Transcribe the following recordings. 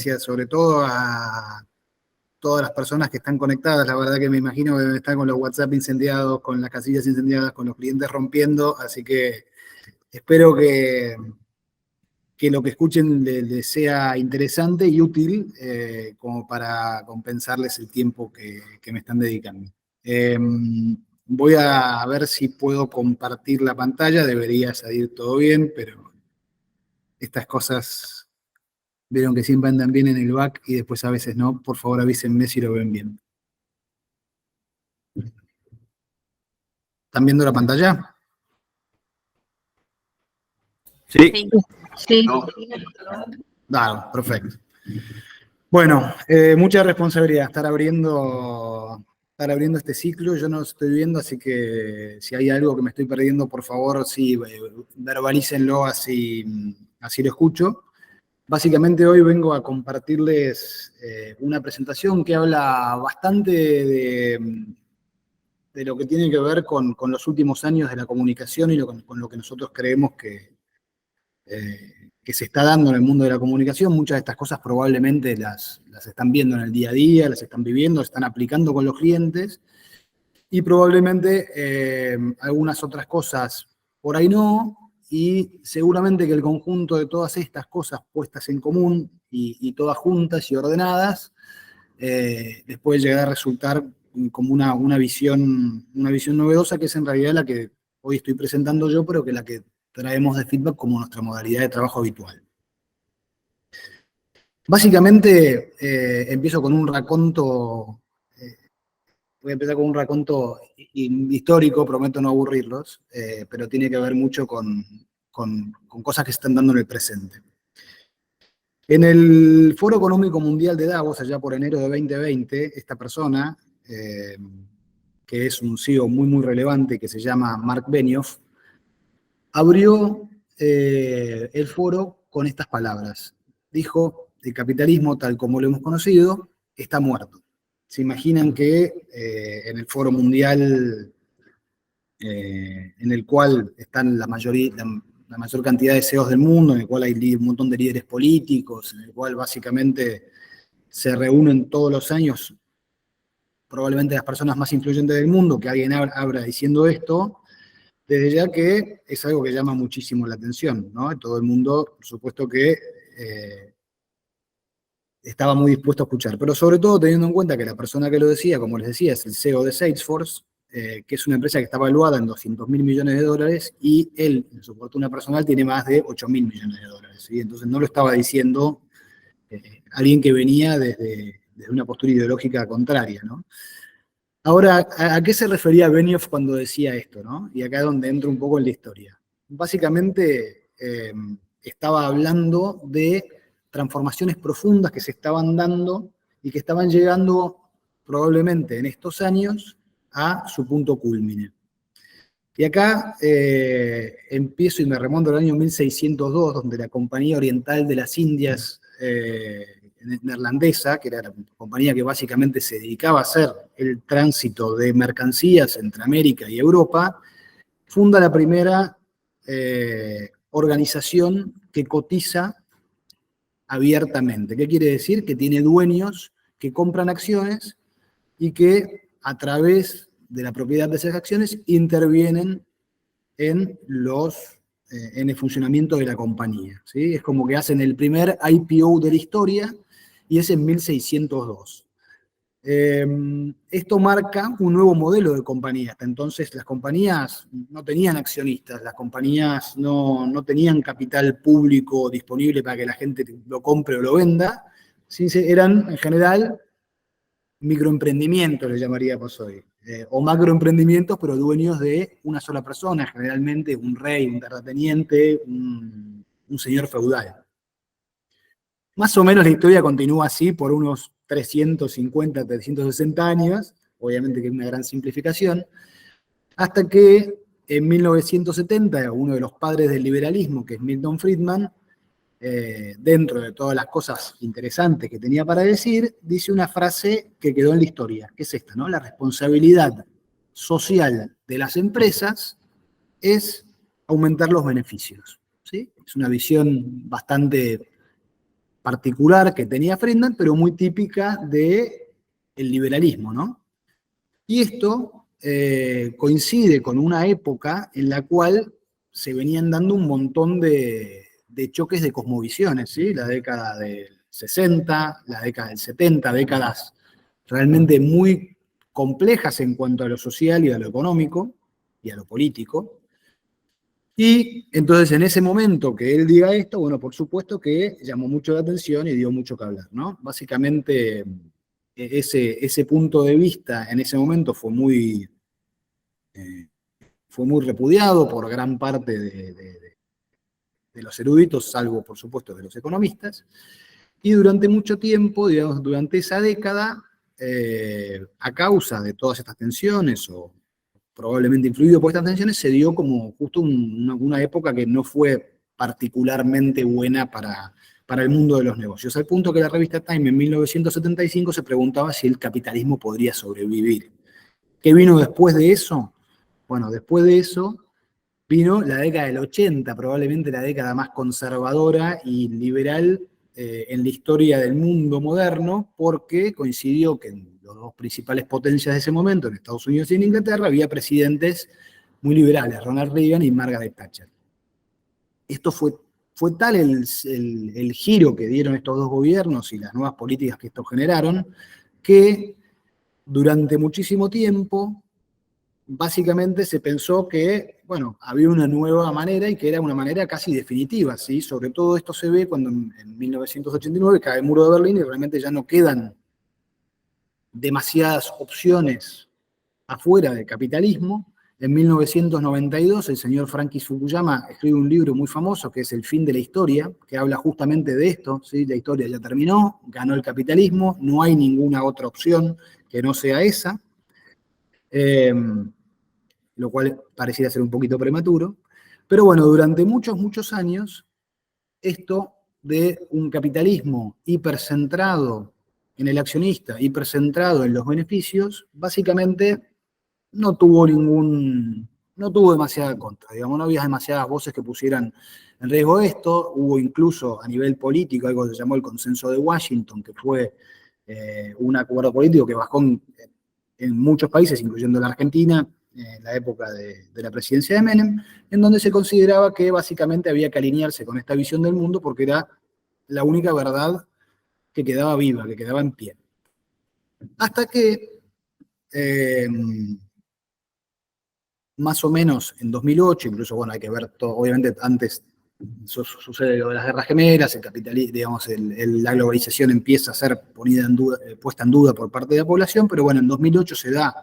gracias sobre todo a todas las personas que están conectadas. La verdad que me imagino que deben estar con los WhatsApp incendiados, con las casillas incendiadas, con los clientes rompiendo, así que espero que lo que escuchen les sea interesante y útil como para compensarles el tiempo que me están dedicando. Voy a ver si puedo compartir la pantalla, debería salir todo bien, pero estas cosas vieron que siempre andan bien en el back y después a veces no. Por favor avísenme si lo ven bien. ¿Están viendo la pantalla? Sí. Sí. Dale, perfecto. Bueno, mucha responsabilidad estar abriendo este ciclo. Yo no estoy viendo, así que si hay algo que me estoy perdiendo, por favor, sí, verbalícenlo, así lo escucho. Básicamente hoy vengo a compartirles una presentación que habla bastante de lo que tiene que ver con los últimos años de la comunicación y con lo que nosotros creemos que se está dando en el mundo de la comunicación. Muchas de estas cosas probablemente las están viendo en el día a día, las están viviendo, las están aplicando con los clientes, y probablemente algunas otras cosas por ahí no, y seguramente que el conjunto de todas estas cosas puestas en común y todas juntas y ordenadas, les puede llegar a resultar como una visión novedosa, que es en realidad la que hoy estoy presentando yo, pero que la que traemos de feedback como nuestra modalidad de trabajo habitual. Básicamente, empiezo con un raconto, voy a empezar con un raconto histórico, prometo no aburrirlos, pero tiene que ver mucho con cosas que se están dando en el presente. En el Foro Económico Mundial de Davos, allá por enero de 2020, esta persona, que es un CEO muy, muy relevante, que se llama Mark Benioff, abrió el foro con estas palabras. Dijo: el capitalismo tal como lo hemos conocido está muerto. Se imaginan que en el foro mundial en el cual están la mayor cantidad de CEOs del mundo, en el cual hay un montón de líderes políticos, en el cual básicamente se reúnen todos los años probablemente las personas más influyentes del mundo, que alguien abra diciendo esto, desde ya que es algo que llama muchísimo la atención, ¿no? Todo el mundo, por supuesto que estaba muy dispuesto a escuchar, pero sobre todo teniendo en cuenta que la persona que lo decía, como les decía, es el CEO de Salesforce, que es una empresa que está valuada en 200.000 millones de dólares, y él, en su fortuna personal, tiene más de 8.000 millones de dólares, ¿sí? Entonces no lo estaba diciendo alguien que venía desde una postura ideológica contraria, ¿no? Ahora, ¿a qué se refería Benioff cuando decía esto, ¿no? Y acá es donde entro un poco en la historia. Básicamente, estaba hablando de transformaciones profundas que se estaban dando y que estaban llegando probablemente en estos años a su punto cúlmine. Y acá empiezo y me remonto al año 1602, donde la Compañía Oriental de las Indias neerlandesa, que era la compañía que básicamente se dedicaba a hacer el tránsito de mercancías entre América y Europa, funda la primera organización que cotiza abiertamente. ¿Qué quiere decir? Que tiene dueños que compran acciones y que a través de la propiedad de esas acciones intervienen en el funcionamiento de la compañía, ¿sí? Es como que hacen el primer IPO de la historia, y es en 1602. Esto marca un nuevo modelo de compañía. Hasta entonces las compañías no tenían accionistas, las compañías no tenían capital público disponible para que la gente lo compre o lo venda, ¿sí? Eran en general microemprendimientos, le llamaríamos hoy, o macroemprendimientos, pero dueños de una sola persona, generalmente un rey, un terrateniente, un señor feudal. Más o menos la historia continúa así por unos 350, 360 años, obviamente que es una gran simplificación, hasta que en 1970 uno de los padres del liberalismo, que es Milton Friedman, dentro de todas las cosas interesantes que tenía para decir, dice una frase que quedó en la historia, que es esta, ¿no? La responsabilidad social de las empresas es aumentar los beneficios, ¿sí? Es una visión bastante particular que tenía Friedman, pero muy típica del liberalismo, ¿no? Y esto coincide con una época en la cual se venían dando un montón de choques de cosmovisiones, ¿sí? La década del 60, la década del 70, décadas realmente muy complejas en cuanto a lo social y a lo económico y a lo político. Y entonces en ese momento que él diga esto, bueno, por supuesto que llamó mucho la atención y dio mucho que hablar, ¿no? Básicamente ese punto de vista en ese momento eh, fue muy repudiado por gran parte de los eruditos, salvo por supuesto de los economistas, y durante mucho tiempo, digamos, durante esa década, a causa de todas estas tensiones, o probablemente influido por estas tensiones, se dio como justo una época que no fue particularmente buena para el mundo de los negocios, al punto que la revista Time en 1975 se preguntaba si el capitalismo podría sobrevivir. ¿Qué vino después de eso? Bueno, después de eso vino la década del 80, probablemente la década más conservadora y liberal en la historia del mundo moderno, porque coincidió que en las dos principales potencias de ese momento, en Estados Unidos y en Inglaterra, había presidentes muy liberales, Ronald Reagan y Margaret Thatcher. Esto fue tal el giro que dieron estos dos gobiernos y las nuevas políticas que estos generaron, que durante muchísimo tiempo básicamente se pensó que, bueno, había una nueva manera y que era una manera casi definitiva, ¿sí? Sobre todo esto se ve cuando en 1989 cae el muro de Berlín y realmente ya no quedan demasiadas opciones afuera del capitalismo. En 1992 el señor Francis Fukuyama escribe un libro muy famoso que es El fin de la historia, que habla justamente de esto, ¿sí? La historia ya terminó, ganó el capitalismo, no hay ninguna otra opción que no sea esa. Lo cual pareciera ser un poquito prematuro. Pero bueno, durante muchos, muchos años, esto de un capitalismo hipercentrado en el accionista, hipercentrado en los beneficios, básicamente no tuvo demasiada contra, digamos, no había demasiadas voces que pusieran en riesgo esto, hubo incluso a nivel político algo que se llamó el consenso de Washington, que fue un acuerdo político que bajó en muchos países, incluyendo la Argentina, en la época de la presidencia de Menem, en donde se consideraba que básicamente había que alinearse con esta visión del mundo porque era la única verdad que quedaba viva, que quedaba en pie. Hasta que, más o menos en 2008, incluso, bueno, hay que ver todo, obviamente antes sucede lo de las guerras gemelas, el capitalismo, digamos, la globalización empieza a ser puesta en duda por parte de la población, pero bueno, en 2008 se da,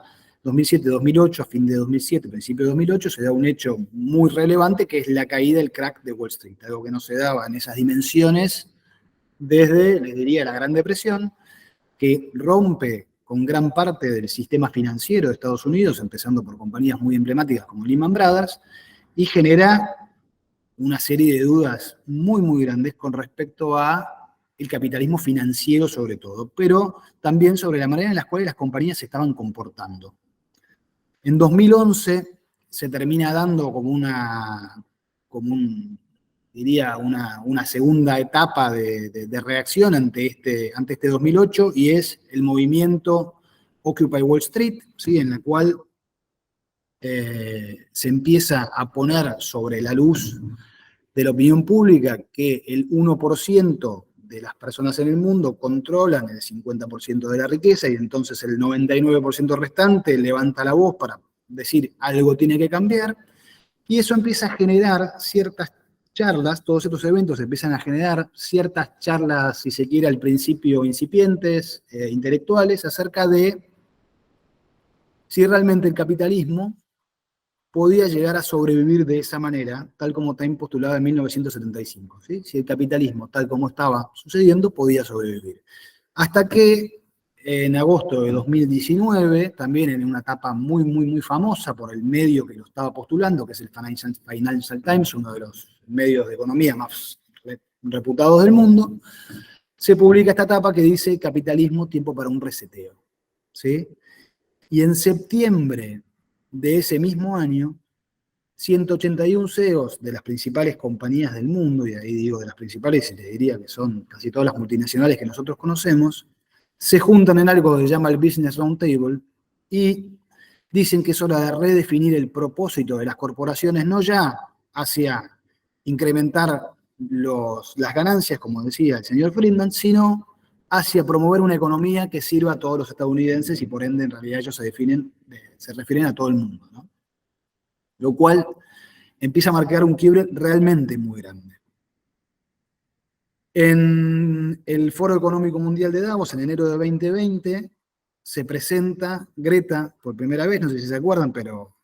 2007-2008, a fin de 2007, principio de 2008, se da un hecho muy relevante que es la caída del crack de Wall Street, algo que no se daba en esas dimensiones desde, les diría, la Gran Depresión, que rompe con gran parte del sistema financiero de Estados Unidos, empezando por compañías muy emblemáticas como Lehman Brothers, y genera una serie de dudas muy, muy grandes con respecto a el capitalismo financiero sobre todo, pero también sobre la manera en la cual las compañías se estaban comportando. En 2011 se termina dando diría, una segunda etapa de reacción ante este 2008 y es el movimiento Occupy Wall Street, ¿sí? En la cual se empieza a poner sobre la luz de la opinión pública que el 1% de las personas en el mundo controlan el 50% de la riqueza y entonces el 99% restante levanta la voz para decir algo tiene que cambiar y eso empieza a generar ciertas charlas, todos estos eventos empiezan a generar ciertas charlas, si se quiere al principio incipientes, intelectuales, acerca de si realmente el capitalismo podía llegar a sobrevivir de esa manera, tal como Time postulaba en 1975. ¿Sí? Si el capitalismo, tal como estaba sucediendo, podía sobrevivir. Hasta que en agosto de 2019, también en una etapa muy, muy, muy famosa por el medio que lo estaba postulando, que es el Financial Times, uno de los medios de economía más reputados del mundo, se publica esta etapa que dice capitalismo, tiempo para un reseteo. ¿Sí? Y en septiembre de ese mismo año, 181 CEOs de las principales compañías del mundo, y ahí digo de las principales, y les diría que son casi todas las multinacionales que nosotros conocemos, se juntan en algo que se llama el Business Roundtable y dicen que es hora de redefinir el propósito de las corporaciones, no ya hacia incrementar las ganancias, como decía el señor Friedman, sino hacia promover una economía que sirva a todos los estadounidenses y por ende en realidad ellos se refieren a todo el mundo, ¿no? Lo cual empieza a marcar un quiebre realmente muy grande. En el Foro Económico Mundial de Davos, en enero de 2020, se presenta Greta por primera vez, no sé si se acuerdan, pero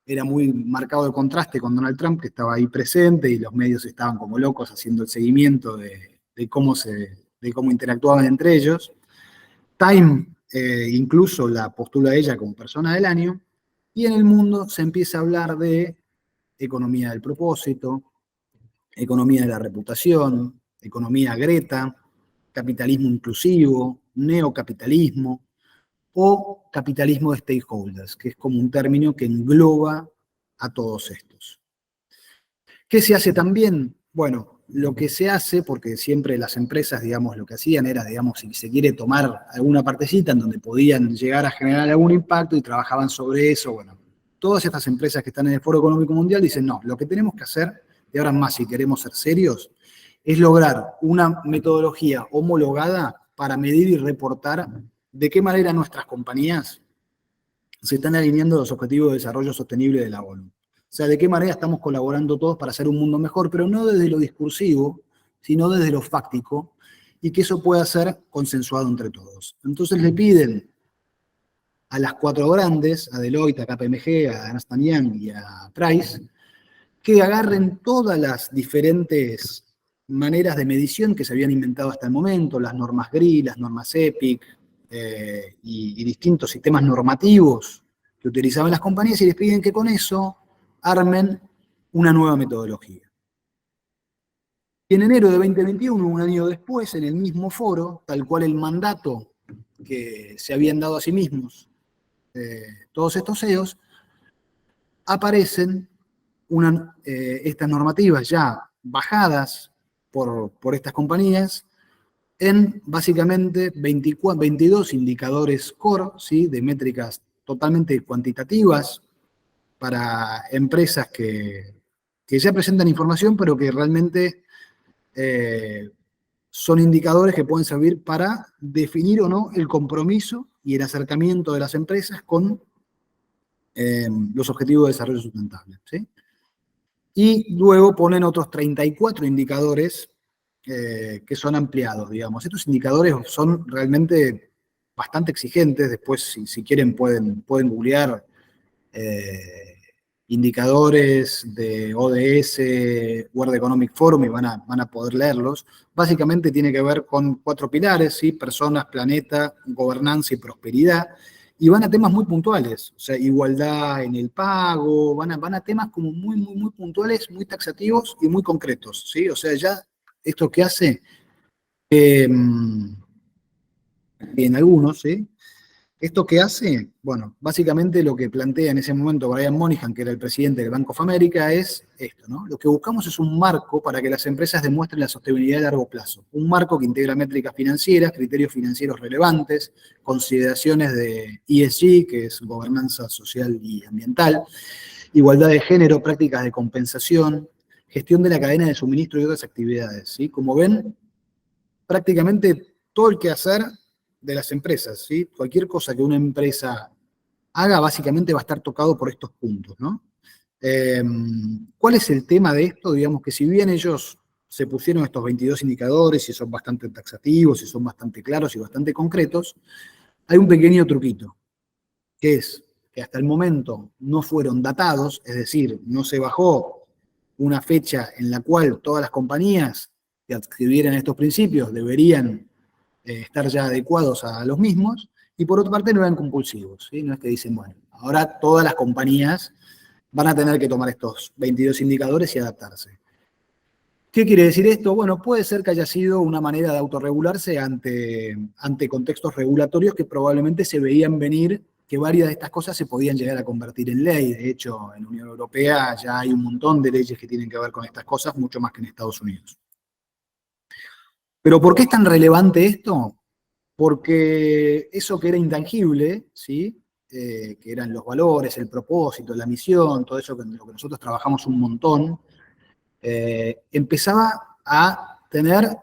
era muy marcado el contraste con Donald Trump, que estaba ahí presente, y los medios estaban como locos haciendo el seguimiento de cómo interactuaban entre ellos. Time incluso la postula a ella como persona del año, y en el mundo se empieza a hablar de economía del propósito, economía de la reputación, economía Greta, capitalismo inclusivo, neocapitalismo o capitalismo de stakeholders, que es como un término que engloba a todos estos. ¿Qué se hace también? Bueno, lo que se hace, porque siempre las empresas, digamos, lo que hacían era, digamos, si se quiere tomar alguna partecita en donde podían llegar a generar algún impacto y trabajaban sobre eso, bueno, todas estas empresas que están en el Foro Económico Mundial dicen, no, lo que tenemos que hacer, de ahora en más si queremos ser serios, es lograr una metodología homologada para medir y reportar de qué manera nuestras compañías se están alineando a los objetivos de desarrollo sostenible de la ONU. O sea, de qué manera estamos colaborando todos para hacer un mundo mejor, pero no desde lo discursivo, sino desde lo fáctico, y que eso pueda ser consensuado entre todos. Entonces le piden a las cuatro grandes, a Deloitte, a KPMG, a Ernst Young y a Price, que agarren todas las diferentes maneras de medición que se habían inventado hasta el momento, las normas GRI, las normas EPIC, y distintos sistemas normativos que utilizaban las compañías, y les piden que con eso armen una nueva metodología. Y en enero de 2021, un año después, en el mismo foro, tal cual el mandato que se habían dado a sí mismos todos estos CEOs, aparecen estas normativas ya bajadas por estas compañías en básicamente 22 indicadores core, ¿sí? De métricas totalmente cuantitativas para empresas que ya presentan información, pero que realmente son indicadores que pueden servir para definir o no el compromiso y el acercamiento de las empresas con los objetivos de desarrollo sustentable, ¿sí? Y luego ponen otros 34 indicadores que son ampliados, digamos. Estos indicadores son realmente bastante exigentes. Después, si quieren, pueden googlear indicadores de ODS, World Economic Forum, y van a poder leerlos. Básicamente tiene que ver con 4 pilares, ¿sí? Personas, planeta, gobernanza y prosperidad. Y van a temas muy puntuales, o sea, igualdad en el pago, van a temas como muy puntuales, muy taxativos y muy concretos, ¿sí? O sea, ya esto que hace, en algunos, ¿sí? ¿Esto qué hace? Bueno, básicamente lo que plantea en ese momento Brian Moynihan, que era el presidente del Bank of America, es esto, ¿no? Lo que buscamos es un marco para que las empresas demuestren la sostenibilidad a largo plazo. Un marco que integra métricas financieras, criterios financieros relevantes, consideraciones de ESG, que es gobernanza social y ambiental, igualdad de género, prácticas de compensación, gestión de la cadena de suministro y otras actividades, ¿sí? Como ven, prácticamente todo el quehacer de las empresas, ¿sí? Cualquier cosa que una empresa haga, básicamente va a estar tocado por estos puntos, ¿no? ¿Cuál es el tema de esto? Digamos que si bien ellos se pusieron estos 22 indicadores y son bastante taxativos y son bastante claros y bastante concretos, hay un pequeño truquito, que es que hasta el momento no fueron datados, es decir, no se bajó una fecha en la cual todas las compañías que adquirieran estos principios deberían estar ya adecuados a los mismos, y por otra parte no eran compulsivos, ¿sí? No es que dicen, bueno, ahora todas las compañías van a tener que tomar estos 22 indicadores y adaptarse. ¿Qué quiere decir esto? Bueno, puede ser que haya sido una manera de autorregularse ante contextos regulatorios que probablemente se veían venir que varias de estas cosas se podían llegar a convertir en ley. De hecho, en la Unión Europea ya hay un montón de leyes que tienen que ver con estas cosas, mucho más que en Estados Unidos. Pero ¿por qué es tan relevante esto? Porque eso que era intangible, ¿sí? Que eran los valores, el propósito, la misión, todo eso en lo que nosotros trabajamos un montón, empezaba a tener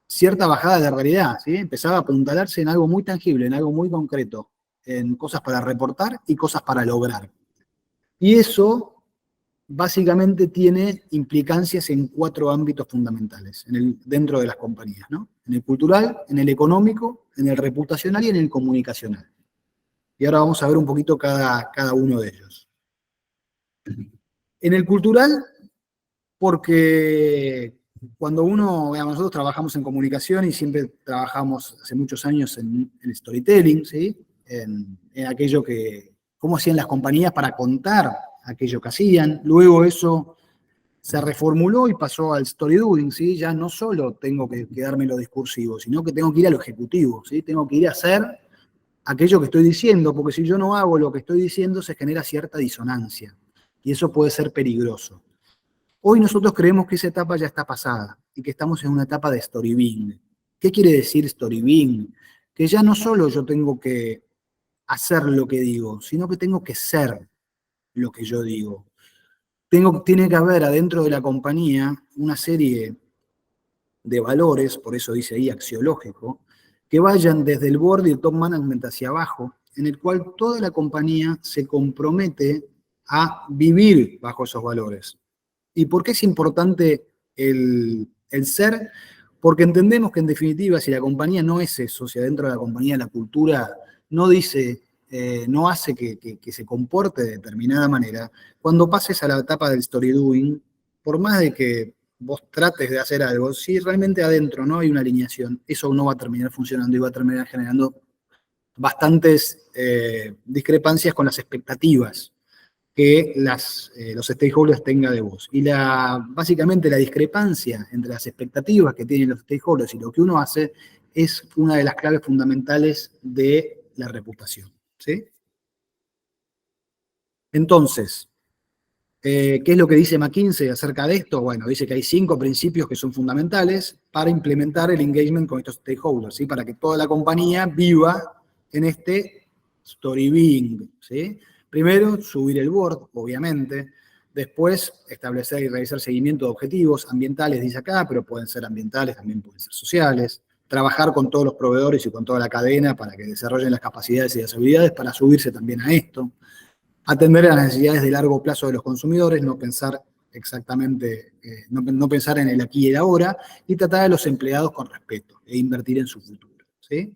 cierta bajada de realidad, ¿sí? Empezaba a apuntalarse en algo muy tangible, en algo muy concreto, en cosas para reportar y cosas para lograr. Y eso básicamente tiene implicancias en 4 ámbitos fundamentales dentro de las compañías, ¿no? En el cultural, en el económico, en el reputacional y en el comunicacional. Y ahora vamos a ver un poquito cada uno de ellos. En el cultural, porque cuando nosotros trabajamos en comunicación y siempre trabajamos hace muchos años en storytelling, ¿sí? En aquello cómo hacían las compañías para contar aquello que hacían. Luego eso se reformuló y pasó al story doing, ¿sí? Ya no solo tengo que quedarme en lo discursivo, sino que tengo que ir a lo ejecutivo, ¿sí? Tengo que ir a hacer aquello que estoy diciendo, porque si yo no hago lo que estoy diciendo, se genera cierta disonancia, y eso puede ser peligroso. Hoy nosotros creemos que esa etapa ya está pasada, y que estamos en una etapa de story being. ¿Qué quiere decir story being? Que ya no solo yo tengo que hacer lo que digo, sino que tengo que ser lo que yo digo. Tiene que haber adentro de la compañía una serie de valores, por eso dice ahí axiológico, que vayan desde el board y el top management hacia abajo, en el cual toda la compañía se compromete a vivir bajo esos valores. ¿Y por qué es importante el ser? Porque entendemos que en definitiva, si la compañía no es eso, si adentro de la compañía la cultura no dice, no hace que se comporte de determinada manera, cuando pases a la etapa del story doing, por más de que vos trates de hacer algo, si realmente adentro no hay una alineación, eso no va a terminar funcionando y va a terminar generando bastantes discrepancias con las expectativas que los stakeholders tengan de vos. Y básicamente la discrepancia entre las expectativas que tienen los stakeholders y lo que uno hace es una de las claves fundamentales de la reputación, ¿sí? Entonces, ¿qué es lo que dice McKinsey acerca de esto? Bueno, dice que hay 5 principios que son fundamentales para implementar el engagement con estos stakeholders, ¿sí? Para que toda la compañía viva en este story being, ¿sí? Primero, subir el board, obviamente. Después, establecer y realizar seguimiento de objetivos ambientales, dice acá, pero pueden ser ambientales, también pueden ser sociales. Trabajar con todos los proveedores y con toda la cadena para que desarrollen las capacidades y las habilidades para subirse también a esto. Atender a las necesidades de largo plazo de los consumidores, no pensar exactamente, no pensar en el aquí y el ahora, y tratar a los empleados con respeto e invertir en su futuro, ¿sí?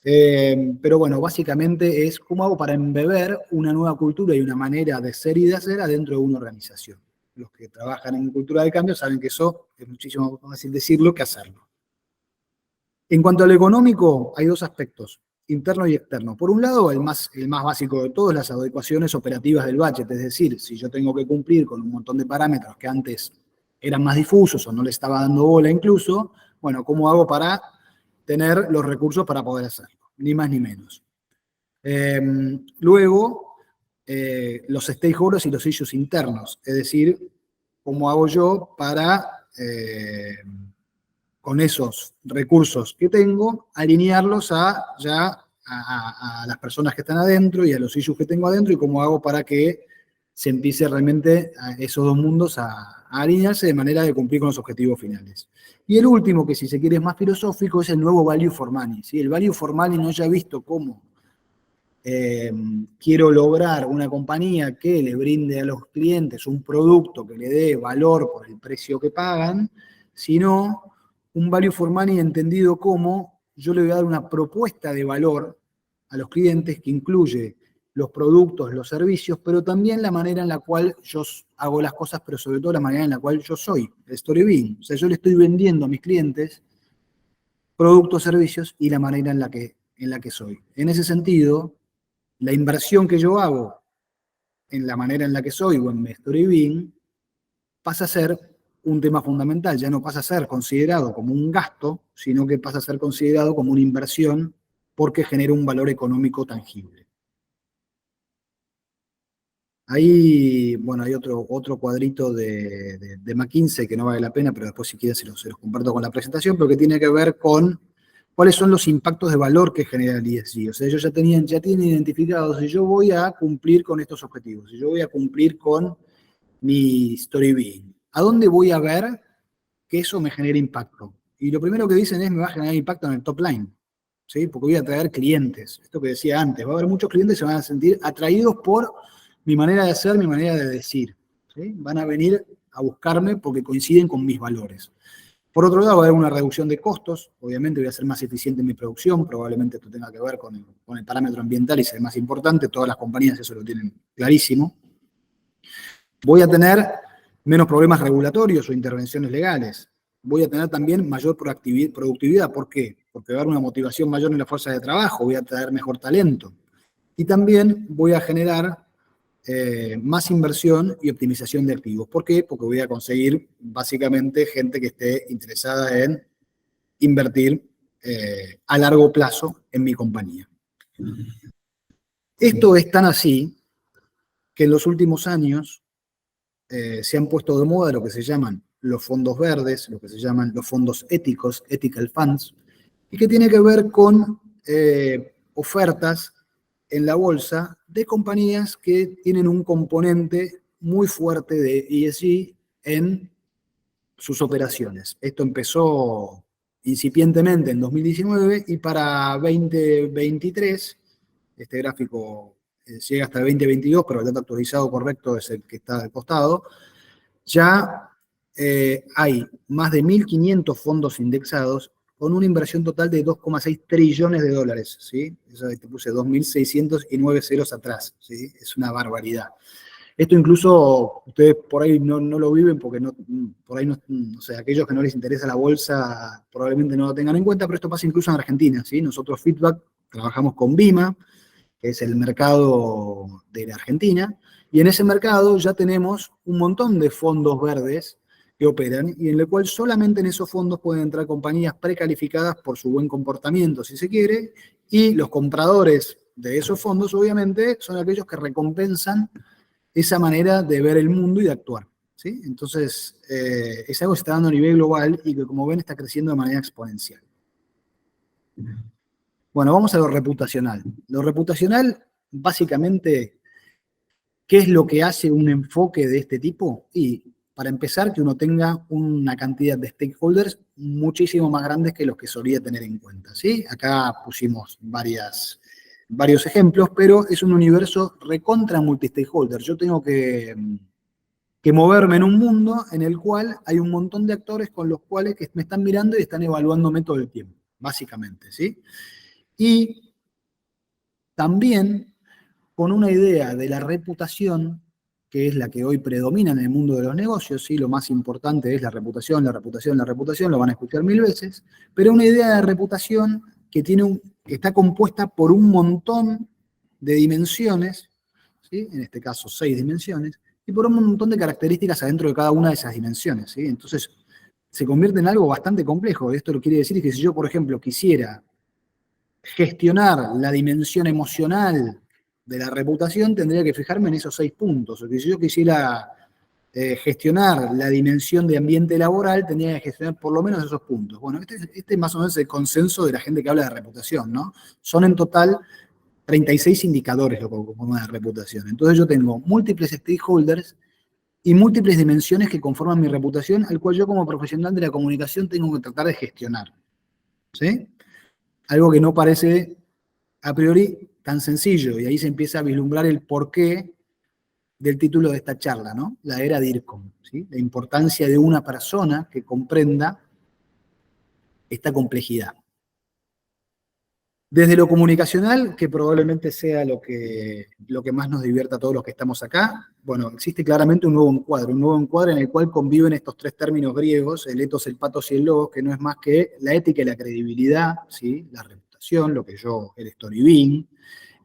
Pero bueno, básicamente es cómo hago para embeber una nueva cultura y una manera de ser y de hacer adentro de una organización. Los que trabajan en cultura de cambio saben que eso es muchísimo más fácil decirlo que hacerlo. En cuanto a lo económico, hay 2 aspectos, interno y externo. Por un lado, el más básico de todos, las adecuaciones operativas del budget, es decir, si yo tengo que cumplir con un montón de parámetros que antes eran más difusos o no le estaba dando bola incluso, bueno, ¿cómo hago para tener los recursos para poder hacerlo? Ni más ni menos. Luego, los stakeholders y los issues internos, es decir, ¿cómo hago yo para con esos recursos que tengo, alinearlos a las personas que están adentro y a los issues que tengo adentro y cómo hago para que se empiece realmente a esos 2 mundos a alinearse de manera de cumplir con los objetivos finales. Y el último, que si se quiere es más filosófico, es el nuevo value for money, ¿sí? El value for money no ya visto cómo quiero lograr una compañía que le brinde a los clientes un producto que le dé valor por el precio que pagan, sino un value for money entendido como yo le voy a dar una propuesta de valor a los clientes que incluye los productos, los servicios, pero también la manera en la cual yo hago las cosas, pero sobre todo la manera en la cual yo soy, el story being. O sea, yo le estoy vendiendo a mis clientes productos, servicios y la manera en la que soy. En ese sentido, la inversión que yo hago en la manera en la que soy o en mi story being pasa a ser un tema fundamental, ya no pasa a ser considerado como un gasto, sino que pasa a ser considerado como una inversión porque genera un valor económico tangible. Ahí, bueno, hay otro cuadrito de McKinsey que no vale la pena, pero después si quieres se los comparto con la presentación, pero que tiene que ver con cuáles son los impactos de valor que genera el ESG. O sea, ellos ya tienen identificado si yo voy a cumplir con estos objetivos, si yo voy a cumplir con mi story being, ¿a dónde voy a ver que eso me genere impacto? Y lo primero que dicen es, me va a generar impacto en el top line, ¿sí? Porque voy a atraer clientes. Esto que decía antes, va a haber muchos clientes que se van a sentir atraídos por mi manera de hacer, mi manera de decir, ¿sí? Van a venir a buscarme porque coinciden con mis valores. Por otro lado, va a haber una reducción de costos. Obviamente voy a ser más eficiente en mi producción. Probablemente esto tenga que ver con el parámetro ambiental y ser más importante. Todas las compañías eso lo tienen clarísimo. Voy a tener menos problemas regulatorios o intervenciones legales. Voy a tener también mayor productividad. ¿Por qué? Porque va a haber una motivación mayor en la fuerza de trabajo. Voy a traer mejor talento. Y también voy a generar más inversión y optimización de activos. ¿Por qué? Porque voy a conseguir básicamente gente que esté interesada en invertir a largo plazo en mi compañía. Esto es tan así que en los últimos años se han puesto de moda lo que se llaman los fondos verdes, lo que se llaman los fondos éticos, ethical funds, y que tiene que ver con ofertas en la bolsa de compañías que tienen un componente muy fuerte de ESG en sus operaciones. Esto empezó incipientemente en 2019 y para 2023, este gráfico llega hasta el 2022, pero el dato actualizado correcto es el que está al costado, ya hay más de 1.500 fondos indexados con una inversión total de 2,6 trillones de dólares, ¿sí? Eso te puse 2.600 y 9 ceros atrás, ¿sí? Es una barbaridad. Esto incluso ustedes por ahí no lo viven porque por ahí no, o sea, aquellos que no les interesa la bolsa probablemente no lo tengan en cuenta, pero esto pasa incluso en Argentina, ¿sí? Nosotros Feedback trabajamos con Bima, que es el mercado de la Argentina, y en ese mercado ya tenemos un montón de fondos verdes que operan y en el cual solamente en esos fondos pueden entrar compañías precalificadas por su buen comportamiento, si se quiere, y los compradores de esos fondos obviamente son aquellos que recompensan esa manera de ver el mundo y de actuar, ¿sí? Entonces, es algo que se está dando a nivel global y que, como ven, está creciendo de manera exponencial. Bueno, vamos a lo reputacional. Lo reputacional, básicamente, ¿qué es lo que hace un enfoque de este tipo? Y, para empezar, que uno tenga una cantidad de stakeholders muchísimo más grandes que los que solía tener en cuenta, ¿sí? Acá pusimos varios ejemplos, pero es un universo recontra multi-stakeholder. Yo tengo que moverme en un mundo en el cual hay un montón de actores con los cuales que me están mirando y están evaluándome todo el tiempo, básicamente, ¿sí? Y también con una idea de la reputación, que es la que hoy predomina en el mundo de los negocios, ¿sí? Lo más importante es la reputación, la reputación, la reputación, lo van a escuchar 1000 veces, pero una idea de reputación que está compuesta por un montón de dimensiones, ¿sí? En este caso 6 dimensiones, y por un montón de características adentro de cada una de esas dimensiones, ¿sí? Entonces, se convierte en algo bastante complejo. Esto lo quiere decir que si yo, por ejemplo, quisiera gestionar la dimensión emocional de la reputación, tendría que fijarme en esos 6 puntos. O que si yo quisiera gestionar la dimensión de ambiente laboral, tendría que gestionar por lo menos esos puntos. Bueno, este más o menos es el consenso de la gente que habla de reputación, ¿no? Son en total 36 indicadores lo que conforman la reputación. Entonces yo tengo múltiples stakeholders y múltiples dimensiones que conforman mi reputación, al cual yo como profesional de la comunicación tengo que tratar de gestionar, ¿sí? Algo que no parece a priori tan sencillo, y ahí se empieza a vislumbrar el porqué del título de esta charla, ¿no? La era DIRCOM, ¿sí? La importancia de una persona que comprenda esta complejidad. Desde lo comunicacional, que probablemente sea lo que más nos divierta a todos los que estamos acá, bueno, existe claramente un nuevo encuadre en el cual conviven estos 3 términos griegos, el ethos, el pathos y el logos, que no es más que la ética y la credibilidad, ¿sí? La reputación, lo que el storytelling,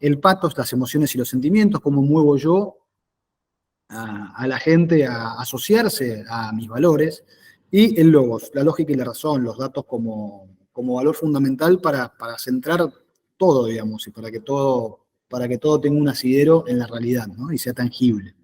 el pathos, las emociones y los sentimientos, cómo muevo yo a la gente a asociarse a mis valores, y el logos, la lógica y la razón, los datos como valor fundamental para centrar todo, digamos, y para que todo para que todo tenga un asidero en la realidad, ¿no? Y sea tangible.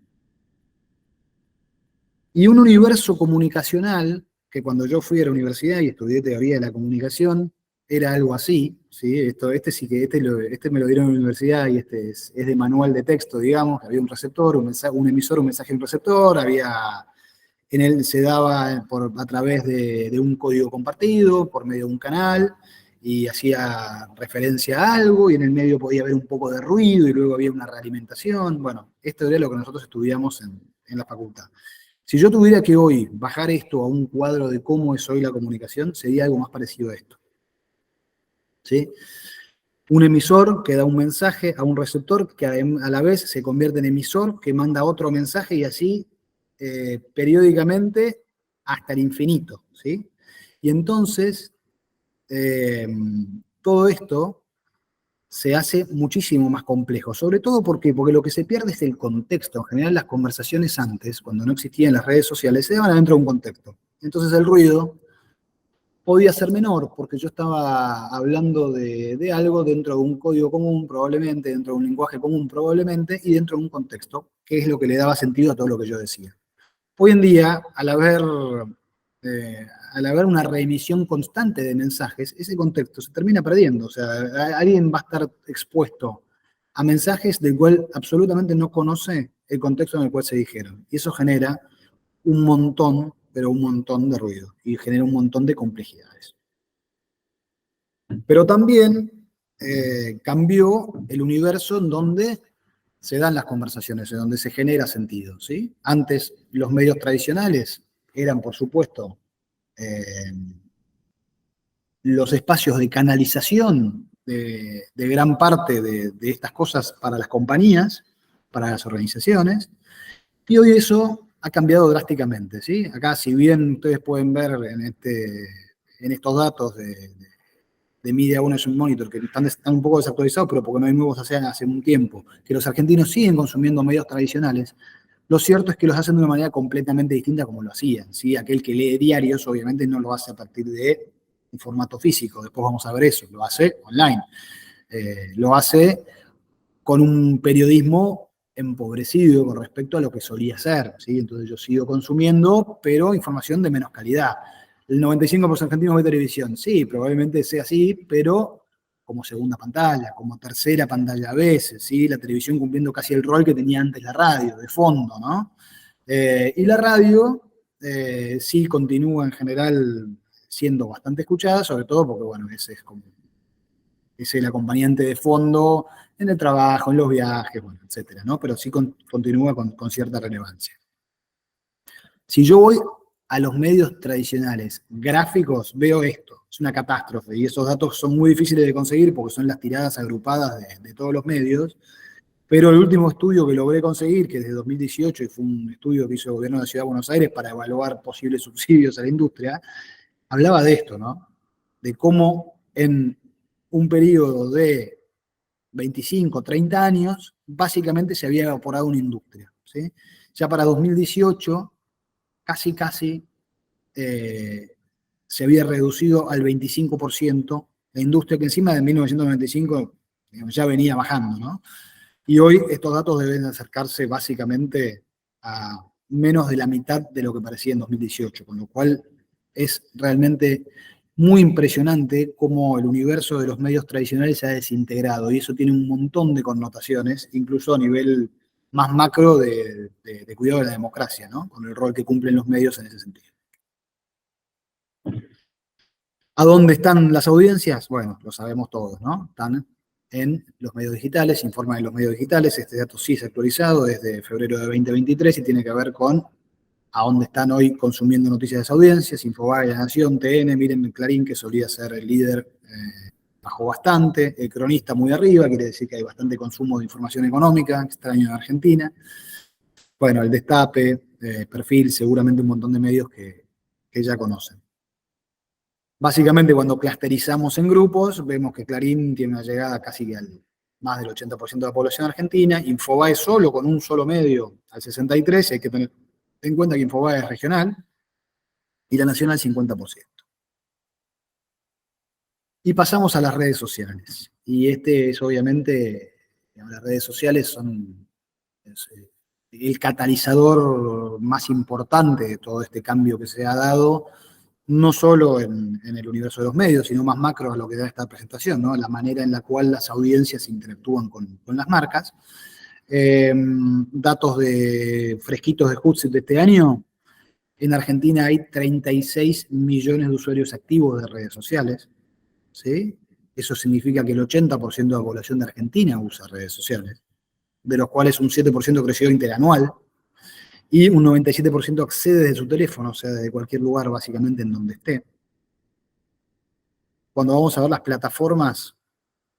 Y un universo comunicacional, que cuando yo fui a la universidad y estudié teoría de la comunicación, era algo así, ¿sí? Este sí que este me lo dieron en la universidad y este es de manual de texto, digamos, había un receptor, un emisor, un mensaje, un receptor, en él se daba a través de un código compartido, por medio de un canal, y hacía referencia a algo, y en el medio podía haber un poco de ruido, y luego había una realimentación. Bueno, esto era lo que nosotros estudiamos en la facultad. Si yo tuviera que hoy bajar esto a un cuadro de cómo es hoy la comunicación, sería algo más parecido a esto. ¿Sí? Un emisor que da un mensaje a un receptor que a la vez se convierte en emisor que manda otro mensaje y así periódicamente hasta el infinito. ¿Sí? Y entonces eh, todo esto se hace muchísimo más complejo, sobre todo porque lo que se pierde es el contexto. En general las conversaciones antes, cuando no existían las redes sociales, se daban adentro de un contexto. Entonces el ruido podía ser menor, porque yo estaba hablando de algo dentro de un código común, probablemente, dentro de un lenguaje común, probablemente, y dentro de un contexto, que es lo que le daba sentido a todo lo que yo decía. Hoy en día, al haber una reemisión constante de mensajes, ese contexto se termina perdiendo. O sea, alguien va a estar expuesto a mensajes del cual absolutamente no conoce el contexto en el cual se dijeron. Y eso genera un montón, pero un montón de ruido y genera un montón de complejidades. Pero también cambió el universo en donde se dan las conversaciones, en donde se genera sentido, ¿sí? Antes los medios tradicionales eran, por supuesto, eh, los espacios de canalización de gran parte de estas cosas para las compañías, para las organizaciones, y hoy eso ha cambiado drásticamente, ¿sí? Acá, si bien ustedes pueden ver en estos datos de Media Ownership Monitor, que están un poco desactualizados, pero porque no hay nuevos hace un tiempo, que los argentinos siguen consumiendo medios tradicionales, lo cierto es que los hacen de una manera completamente distinta como lo hacían, ¿sí? Aquel que lee diarios, obviamente, no lo hace a partir de un formato físico, después vamos a ver eso, lo hace online. Lo hace con un periodismo empobrecido con respecto a lo que solía ser, ¿sí? Entonces yo sigo consumiendo, pero información de menos calidad. El 95% de argentinos ve televisión, sí, probablemente sea así, pero como segunda pantalla, como tercera pantalla a veces, ¿sí? La televisión cumpliendo casi el rol que tenía antes la radio, de fondo, ¿no? Y la radio sí continúa en general siendo bastante escuchada, sobre todo porque, bueno, ese es el acompañante de fondo en el trabajo, en los viajes, bueno, etcétera, ¿no? Pero sí continúa con cierta relevancia. Si yo voy a los medios tradicionales gráficos, veo esto, es una catástrofe, y esos datos son muy difíciles de conseguir porque son las tiradas agrupadas de todos los medios, pero el último estudio que logré conseguir, que es de 2018, y fue un estudio que hizo el gobierno de la Ciudad de Buenos Aires para evaluar posibles subsidios a la industria, hablaba de esto, ¿no? De cómo en un periodo de 25, 30 años, básicamente se había evaporado una industria, ¿sí? Ya para 2018, casi eh, se había reducido al 25% la industria, que encima de 1995 digamos, ya venía bajando, ¿no? Y hoy estos datos deben acercarse básicamente a menos de la mitad de lo que parecía en 2018, con lo cual es realmente muy impresionante cómo el universo de los medios tradicionales se ha desintegrado, y eso tiene un montón de connotaciones, incluso a nivel más macro de cuidado de la democracia, ¿no? Con el rol que cumplen los medios en ese sentido. ¿A dónde están las audiencias? Bueno, lo sabemos todos, ¿no? Están en los medios digitales, informan en los medios digitales. Este dato sí es actualizado desde febrero de 2023 y tiene que ver con a dónde están hoy consumiendo noticias de las audiencias. Infobae, La Nación, TN, miren Clarín, que solía ser el líder, bajó bastante. El Cronista muy arriba, quiere decir que hay bastante consumo de información económica, extraño en Argentina. Bueno, el Destape, Perfil, seguramente un montón de medios que ya conocen. Básicamente, cuando clusterizamos en grupos, vemos que Clarín tiene una llegada casi al más del 80% de la población argentina, Infobae solo con un solo medio al 63%, hay que tener en cuenta que Infobae es regional, y La Nación al 50%. Y pasamos a las redes sociales. Y este es obviamente Digamos, las redes sociales son el catalizador más importante de todo este cambio que se ha dado, no solo en el universo de los medios, sino más macro a lo que da esta presentación, ¿no? La manera en la cual las audiencias interactúan con las marcas. Datos fresquitos de Hootsuite de este año. En Argentina hay 36 millones de usuarios activos de redes sociales, ¿sí? Eso significa que el 80% de la población de Argentina usa redes sociales, de los cuales un 7% creció interanual, y un 97% accede desde su teléfono, o sea, desde cualquier lugar básicamente en donde esté. Cuando vamos a ver las plataformas,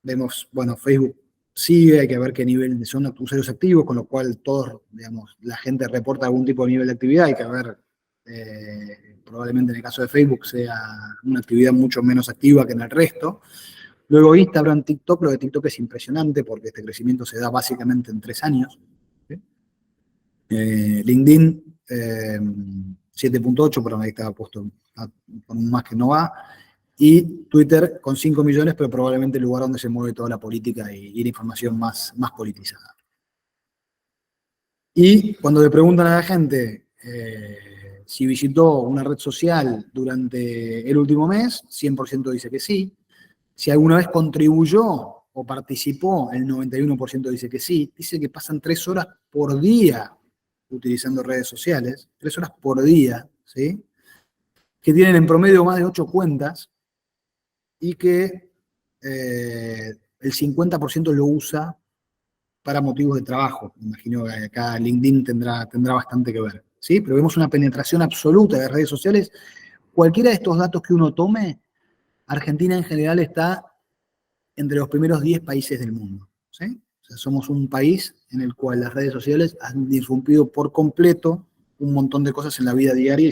vemos, bueno, Facebook sigue, hay que ver qué nivel son usuarios activos, con lo cual todos, digamos, la gente reporta algún tipo de nivel de actividad, hay que ver, probablemente en el caso de Facebook sea una actividad mucho menos activa que en el resto. Luego Instagram, TikTok, lo de TikTok es impresionante porque este crecimiento se da básicamente en 3 años. ¿Sí? LinkedIn, 7.8, pero ahí estaba puesto con un más que no va. Y Twitter con 5 millones, pero probablemente el lugar donde se mueve toda la política y la información más politizada. Y cuando le preguntan a la gente si visitó una red social durante el último mes, 100% dice que sí. Si alguna vez contribuyó o participó, el 91% dice que sí. Dice que pasan 3 horas por día utilizando redes sociales, 3 horas por día, ¿sí? Que tienen en promedio más de 8 cuentas y que el 50% lo usa para motivos de trabajo. Me imagino que acá LinkedIn tendrá bastante que ver, ¿sí? Pero vemos una penetración absoluta de redes sociales. Cualquiera de estos datos que uno tome, Argentina en general está entre los primeros 10 países del mundo, ¿sí? O sea, somos un país en el cual las redes sociales han disrumpido por completo un montón de cosas en la vida diaria,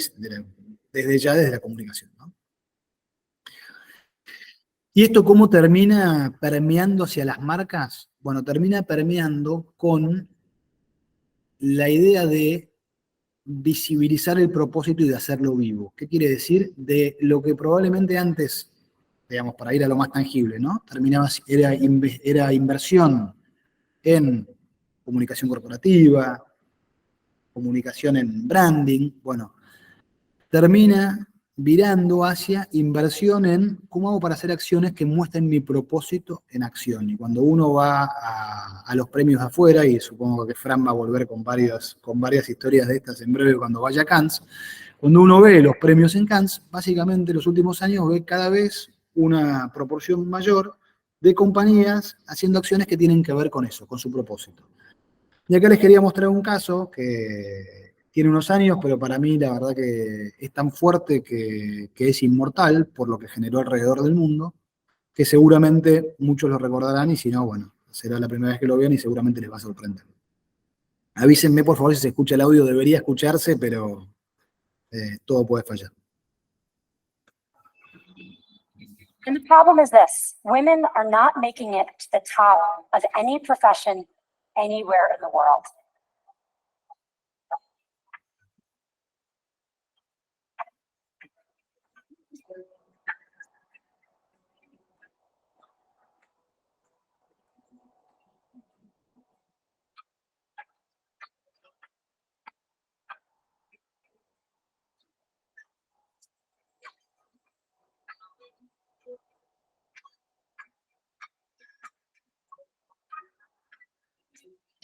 desde la comunicación, ¿no? ¿Y esto cómo termina permeando hacia las marcas? Bueno, termina permeando con la idea de visibilizar el propósito y de hacerlo vivo. ¿Qué quiere decir? De lo que probablemente antes, digamos, para ir a lo más tangible, ¿no? Era inversión en comunicación corporativa, comunicación en branding, bueno, termina virando hacia inversión en cómo hago para hacer acciones que muestren mi propósito en acción. Y cuando uno va a los premios de afuera, y supongo que Fran va a volver con varias historias de estas en breve cuando vaya a Cannes, cuando uno ve los premios en Cannes, básicamente en los últimos años ve cada vez una proporción mayor de compañías haciendo acciones que tienen que ver con eso, con su propósito. Y acá les quería mostrar un caso que tiene unos años, pero para mí la verdad que es tan fuerte que es inmortal por lo que generó alrededor del mundo, que seguramente muchos lo recordarán y si no, bueno, será la primera vez que lo vean y seguramente les va a sorprender. Avísenme por favor si se escucha el audio, debería escucharse, pero todo puede fallar. And the problem is this: women are not making it to the top of any profession anywhere in the world.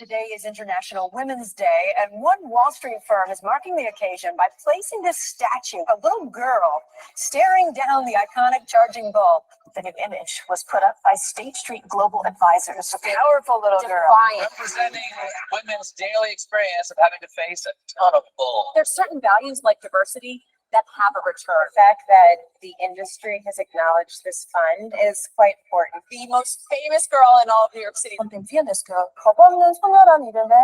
Today is International Women's Day, and one Wall Street firm is marking the occasion by placing this statue, a little girl, staring down the iconic charging bulb. The new image was put up by State Street Global Advisors. A powerful little girl. Representing women's daily experience of having to face a ton of bull. There's certain values like diversity that have a return. The fact that the industry has acknowledged this fund is quite important. The most famous girl in all of New York City. Something fearless girl.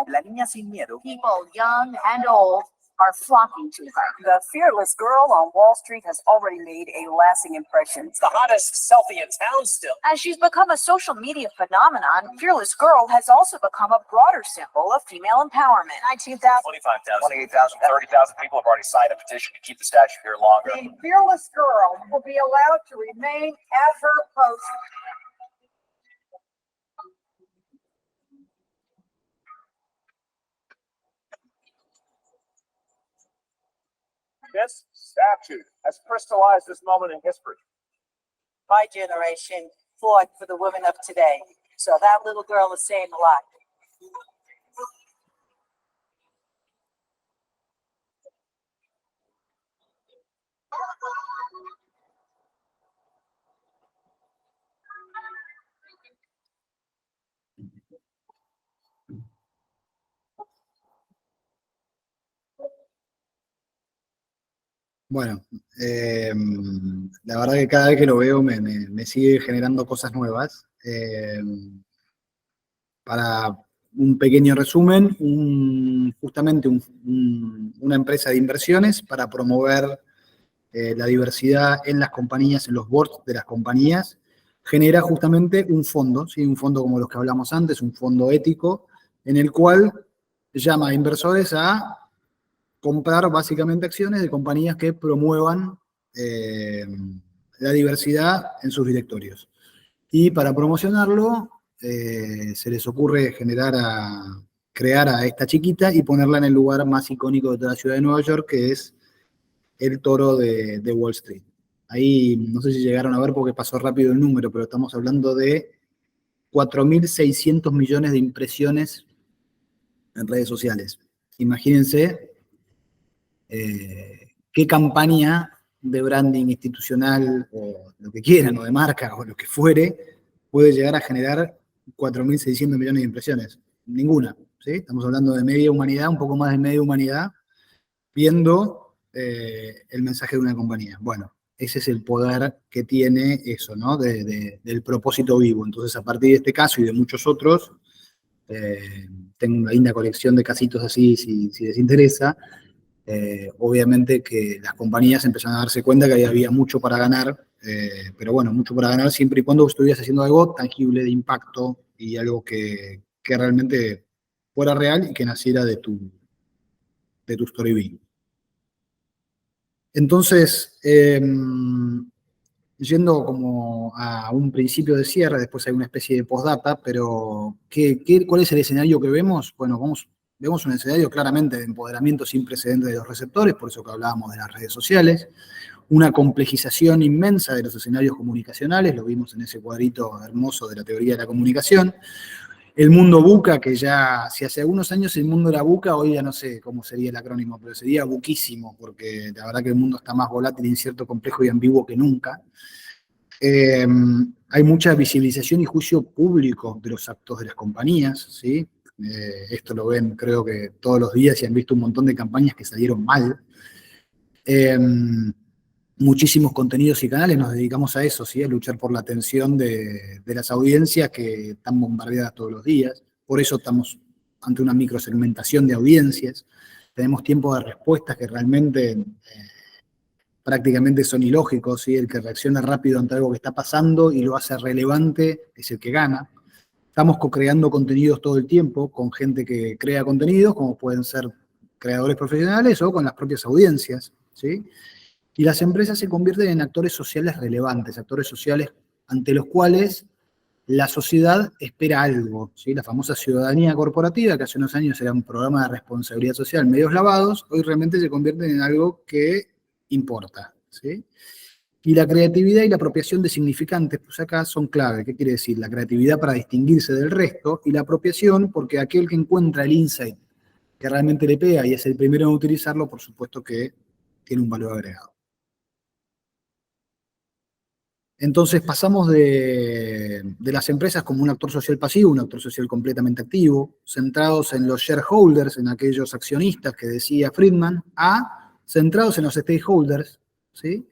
La niña sin miedo. People young and old are flocking to her. The fearless girl on Wall Street has already made a lasting impression. It's the hottest selfie in town still. As she's become a social media phenomenon, Fearless Girl has also become a broader symbol of female empowerment. 19,000. 25,000. 28,000. 30,000 people have already signed a petition to keep the statue here longer. The Fearless Girl will be allowed to remain at her post. This statute has crystallized this moment in history. My generation fought for the women of today. So that little girl is saying a lot. Bueno, la verdad que cada vez que lo veo me sigue generando cosas nuevas. Para un pequeño resumen, justamente una empresa de inversiones para promover la diversidad en las compañías, en los boards de las compañías, genera justamente un fondo, ¿sí? Un fondo como los que hablamos antes, un fondo ético, en el cual llama a inversores a comprar básicamente acciones de compañías que promuevan la diversidad en sus directorios. Y para promocionarlo, se les ocurre crear a esta chiquita y ponerla en el lugar más icónico de toda la ciudad de Nueva York, que es el toro de Wall Street. Ahí no sé si llegaron a ver porque pasó rápido el número, pero estamos hablando de 4.600 millones de impresiones en redes sociales. Imagínense qué campaña de branding institucional o lo que quieran, o de marca, o lo que fuere, puede llegar a generar 4.600 millones de impresiones. Ninguna, ¿sí? Estamos hablando de media humanidad, un poco más de media humanidad, viendo el mensaje de una compañía. Bueno, ese es el poder que tiene eso, ¿no? Del propósito vivo. Entonces, a partir de este caso y de muchos otros, tengo una linda colección de casitos así, si les interesa. Obviamente que las compañías empezaron a darse cuenta que había mucho para ganar, pero bueno, mucho para ganar siempre y cuando estuvieras haciendo algo tangible, de impacto, y algo que realmente fuera real y que naciera de tu story vivo. Entonces, yendo como a un principio de cierre, después hay una especie de postdata, pero ¿cuál es el escenario que vemos? Bueno, vemos un escenario claramente de empoderamiento sin precedentes de los receptores, por eso que hablábamos de las redes sociales, una complejización inmensa de los escenarios comunicacionales, lo vimos en ese cuadrito hermoso de la teoría de la comunicación. El mundo VUCA, que ya, si hace algunos años el mundo era VUCA, hoy ya no sé cómo sería el acrónimo, pero sería buquísimo, porque la verdad que el mundo está más volátil, incierto, complejo y ambiguo que nunca. Hay mucha visibilización y juicio público de los actos de las compañías, ¿sí? Esto lo ven, creo que todos los días, y han visto un montón de campañas que salieron mal. Muchísimos contenidos y canales nos dedicamos a eso, ¿sí? A luchar por la atención de las audiencias que están bombardeadas todos los días. Por eso estamos ante una microsegmentación de audiencias. Tenemos tiempos de respuestas que realmente prácticamente son ilógicos, ¿sí? El que reacciona rápido ante algo que está pasando y lo hace relevante es el que gana. Estamos co-creando contenidos todo el tiempo con gente que crea contenidos, como pueden ser creadores profesionales o con las propias audiencias, ¿sí? Y las empresas se convierten en actores sociales relevantes, actores sociales ante los cuales la sociedad espera algo, ¿sí? La famosa ciudadanía corporativa, que hace unos años era un programa de responsabilidad social medios lavados, hoy realmente se convierten en algo que importa, ¿sí? Y la creatividad y la apropiación de significantes, pues acá son clave. ¿Qué quiere decir? La creatividad para distinguirse del resto, y la apropiación porque aquel que encuentra el insight que realmente le pega y es el primero en utilizarlo, por supuesto que tiene un valor agregado. Entonces pasamos de las empresas como un actor social pasivo, un actor social completamente activo, centrados en los shareholders, en aquellos accionistas que decía Friedman, a centrados en los stakeholders, ¿sí?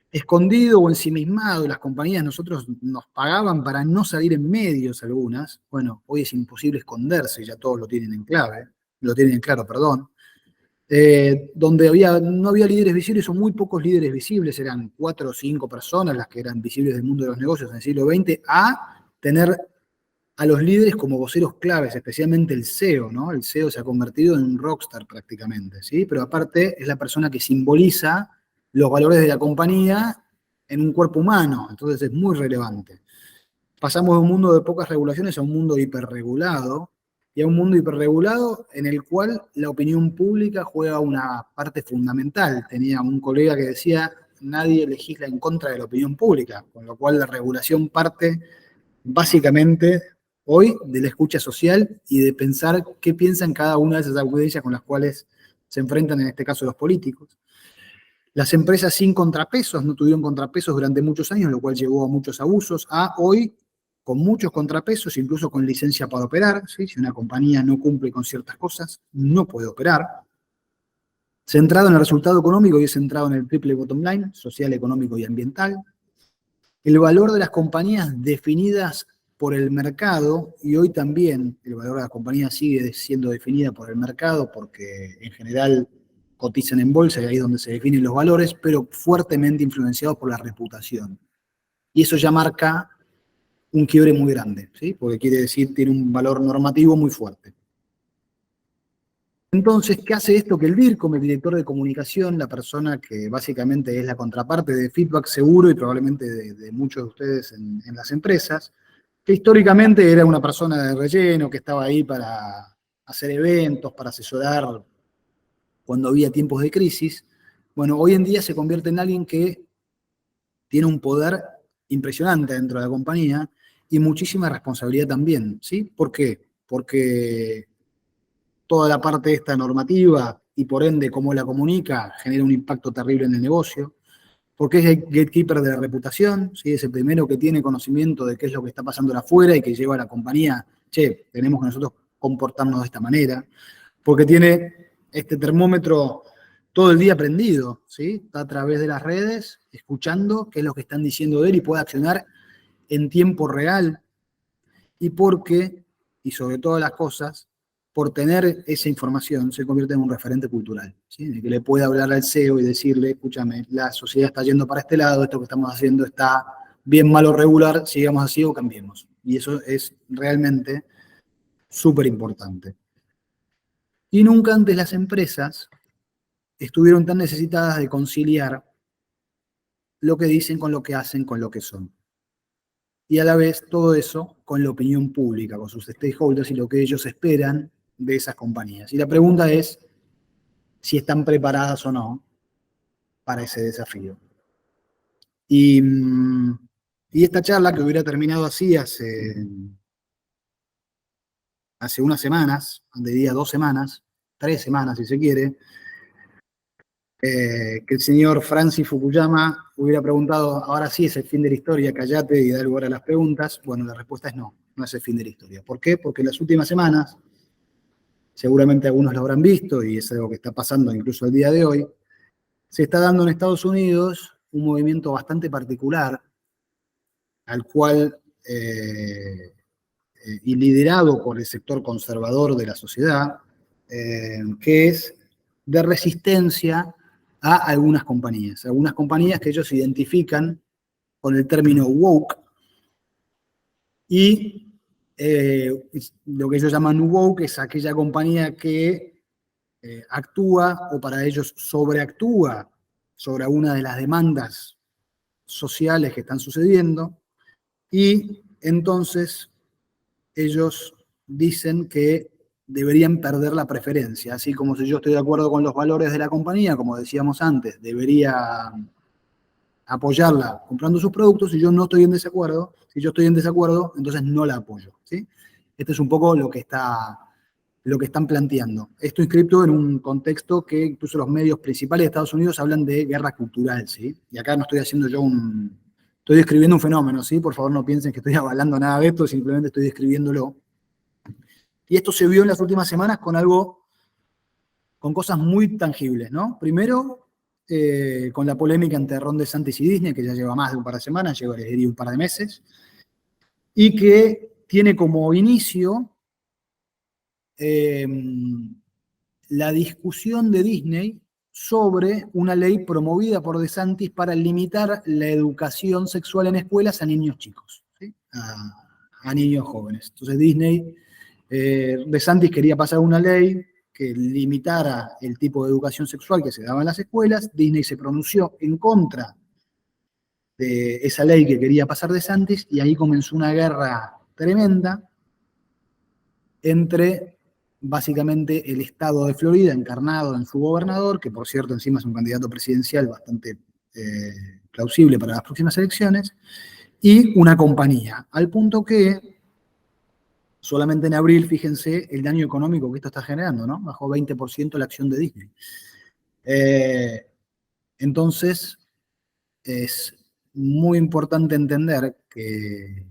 Escondido o ensimismado, las compañías nosotros nos pagaban para no salir en medios algunas. Bueno, hoy es imposible esconderse, ya todos lo tienen en claro, perdón. Donde no había líderes visibles o muy pocos líderes visibles, eran 4 o 5 personas las que eran visibles del mundo de los negocios en el siglo XX, a tener a los líderes como voceros claves, especialmente el CEO, ¿no? El CEO se ha convertido en un rockstar prácticamente, ¿sí? Pero aparte es la persona que simboliza los valores de la compañía en un cuerpo humano, entonces es muy relevante. Pasamos de un mundo de pocas regulaciones a un mundo hiperregulado, y a un mundo hiperregulado en el cual la opinión pública juega una parte fundamental. Tenía un colega que decía, nadie legisla en contra de la opinión pública, con lo cual la regulación parte básicamente hoy de la escucha social y de pensar qué piensan cada una de esas audiencias con las cuales se enfrentan, en este caso los políticos. Las empresas sin contrapesos no tuvieron contrapesos durante muchos años, lo cual llevó a muchos abusos, a hoy con muchos contrapesos, incluso con licencia para operar, ¿sí? Si una compañía no cumple con ciertas cosas, no puede operar. Centrado en el resultado económico y es centrado en el triple bottom line, social, económico y ambiental. El valor de las compañías definidas por el mercado, y hoy también el valor de las compañías sigue siendo definida por el mercado, porque en general cotizan en bolsa y ahí es donde se definen los valores, pero fuertemente influenciados por la reputación. Y eso ya marca un quiebre muy grande, ¿sí? Porque quiere decir tiene un valor normativo muy fuerte. Entonces, ¿qué hace esto? Que el DIRCOM, el director de comunicación, la persona que básicamente es la contraparte de Feedback Seguro y probablemente de muchos de ustedes en las empresas, que históricamente era una persona de relleno, que estaba ahí para hacer eventos, para asesorar cuando había tiempos de crisis, bueno, hoy en día se convierte en alguien que tiene un poder impresionante dentro de la compañía y muchísima responsabilidad también, ¿sí? ¿Por qué? Porque toda la parte de esta normativa y por ende cómo la comunica genera un impacto terrible en el negocio, porque es el gatekeeper de la reputación, ¿sí? Es el primero que tiene conocimiento de qué es lo que está pasando afuera y que lleva a la compañía, che, tenemos que nosotros comportarnos de esta manera, porque tiene este termómetro todo el día prendido, ¿sí? Está a través de las redes, escuchando qué es lo que están diciendo de él y puede accionar en tiempo real, y porque, y sobre todas las cosas, por tener esa información se convierte en un referente cultural, ¿sí? De que le puede hablar al CEO y decirle, escúchame, la sociedad está yendo para este lado, esto que estamos haciendo está bien, mal o regular, sigamos así o cambiemos. Y eso es realmente súper importante. Y nunca antes las empresas estuvieron tan necesitadas de conciliar lo que dicen con lo que hacen, con lo que son. Y a la vez todo eso con la opinión pública, con sus stakeholders y lo que ellos esperan de esas compañías. Y la pregunta es si están preparadas o no para ese desafío. Y esta charla, que hubiera terminado así hace unas semanas, diría 2 semanas, 3 semanas si se quiere, que el señor Francis Fukuyama hubiera preguntado, ahora sí es el fin de la historia, callate y da lugar a las preguntas. Bueno, la respuesta es no, no es el fin de la historia. ¿Por qué? Porque en las últimas semanas, seguramente algunos lo habrán visto y es algo que está pasando incluso el día de hoy, se está dando en Estados Unidos un movimiento bastante particular, al cual, y liderado por el sector conservador de la sociedad, que es de resistencia a algunas compañías que ellos identifican con el término woke, y lo que ellos llaman woke es aquella compañía que actúa, o para ellos sobreactúa, sobre alguna de las demandas sociales que están sucediendo, y entonces ellos dicen que deberían perder la preferencia, así como si yo estoy de acuerdo con los valores de la compañía, como decíamos antes, debería apoyarla comprando sus productos. Si yo no estoy en desacuerdo, si yo estoy en desacuerdo, entonces no la apoyo, ¿sí? Este es un poco lo que están planteando. Esto inscrito en un contexto que incluso los medios principales de Estados Unidos hablan de guerra cultural, ¿sí? Y acá no estoy haciendo yo estoy describiendo un fenómeno, ¿sí? Por favor no piensen que estoy avalando nada de esto, simplemente estoy describiéndolo. Y esto se vio en las últimas semanas con cosas muy tangibles, ¿no? Primero, con la polémica entre Ron DeSantis y Disney, que ya lleva más de un par de semanas, lleva, les diría, un par de meses, y que tiene como inicio la discusión de Disney sobre una ley promovida por DeSantis para limitar la educación sexual en escuelas a niños chicos, ¿sí? A niños jóvenes. Entonces DeSantis quería pasar una ley que limitara el tipo de educación sexual que se daba en las escuelas. Disney se pronunció en contra de esa ley que quería pasar DeSantis y ahí comenzó una guerra tremenda entre básicamente el estado de Florida, encarnado en su gobernador, que por cierto encima es un candidato presidencial bastante plausible para las próximas elecciones, y una compañía, al punto que solamente en abril, fíjense el daño económico que esto está generando, ¿no? Bajó 20% la acción de Disney. Entonces, es muy importante entender que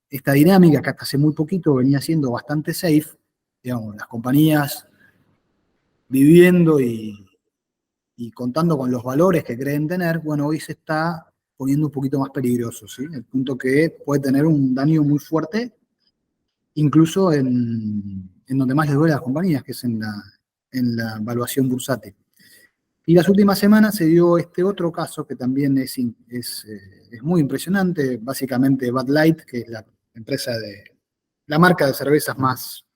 esta dinámica, que hasta hace muy poquito venía siendo bastante safe, digamos, las compañías viviendo y contando con los valores que creen tener, bueno, hoy se está poniendo un poquito más peligroso, ¿sí? El punto que puede tener un daño muy fuerte, incluso en donde más les duele a las compañías, que es en la evaluación bursátil. Y las últimas semanas se dio este otro caso que también es muy impresionante, básicamente Bud Light, que es la marca de cervezas más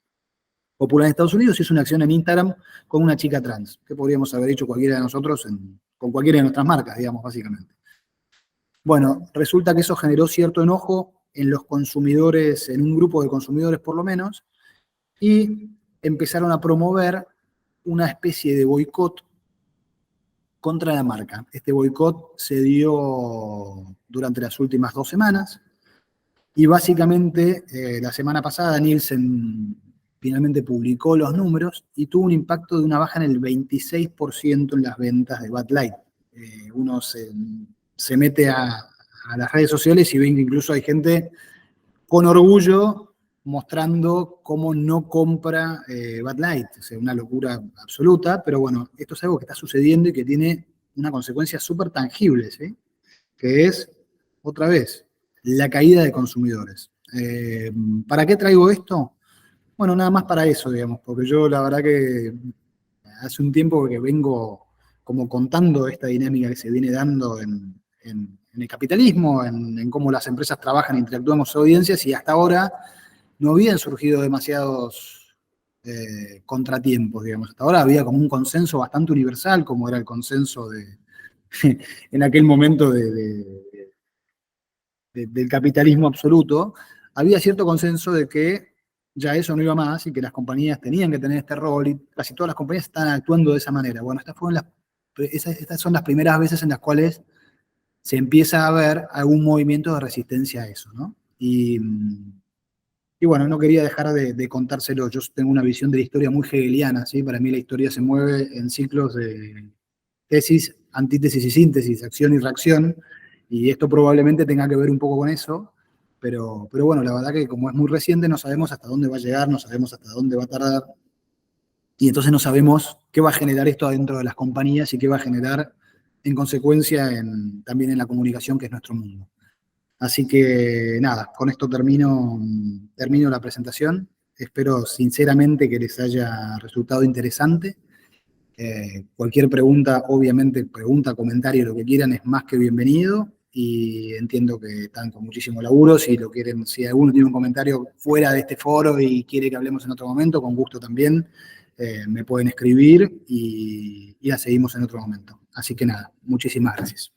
popular en Estados Unidos, hizo una acción en Instagram con una chica trans, que podríamos haber hecho cualquiera de nosotros con cualquiera de nuestras marcas, digamos, básicamente. Bueno, resulta que eso generó cierto enojo en los consumidores, en un grupo de consumidores por lo menos, y empezaron a promover una especie de boicot contra la marca. Este boicot se dio durante las últimas 2 semanas, y básicamente la semana pasada Nielsen finalmente publicó los números y tuvo un impacto de una baja en el 26% en las ventas de Bud Light. Uno se mete a las redes sociales y ve que incluso hay gente con orgullo mostrando cómo no compra Bud Light. O sea, una locura absoluta, pero bueno, esto es algo que está sucediendo y que tiene una consecuencia súper tangible, ¿sí? Que es, otra vez, la caída de consumidores. ¿Para qué traigo esto? Bueno, nada más para eso, digamos, porque yo la verdad que hace un tiempo que vengo como contando esta dinámica que se viene dando en el capitalismo, en cómo las empresas trabajan e interactúan con sus audiencias, y hasta ahora no habían surgido demasiados contratiempos, digamos. Hasta ahora había como un consenso bastante universal, como era el consenso en aquel momento del capitalismo absoluto. Había cierto consenso de que ya eso no iba más y que las compañías tenían que tener este rol, y casi todas las compañías están actuando de esa manera. Bueno, estas son las primeras veces en las cuales se empieza a ver algún movimiento de resistencia a eso, ¿no? Y bueno, no quería dejar de contárselo. Yo tengo una visión de la historia muy hegeliana, ¿sí? Para mí la historia se mueve en ciclos de tesis, antítesis y síntesis, acción y reacción, y esto probablemente tenga que ver un poco con eso. Pero bueno, la verdad que como es muy reciente, no sabemos hasta dónde va a llegar, no sabemos hasta dónde va a tardar, y entonces no sabemos qué va a generar esto adentro de las compañías y qué va a generar en consecuencia también en la comunicación, que es nuestro mundo. Así que nada, con esto termino la presentación. Espero sinceramente que les haya resultado interesante. Cualquier pregunta, obviamente, comentario, lo que quieran, es más que bienvenido. Y entiendo que están con muchísimo laburo. Si alguno tiene un comentario fuera de este foro y quiere que hablemos en otro momento, con gusto también me pueden escribir y la seguimos en otro momento. Así que nada, muchísimas gracias.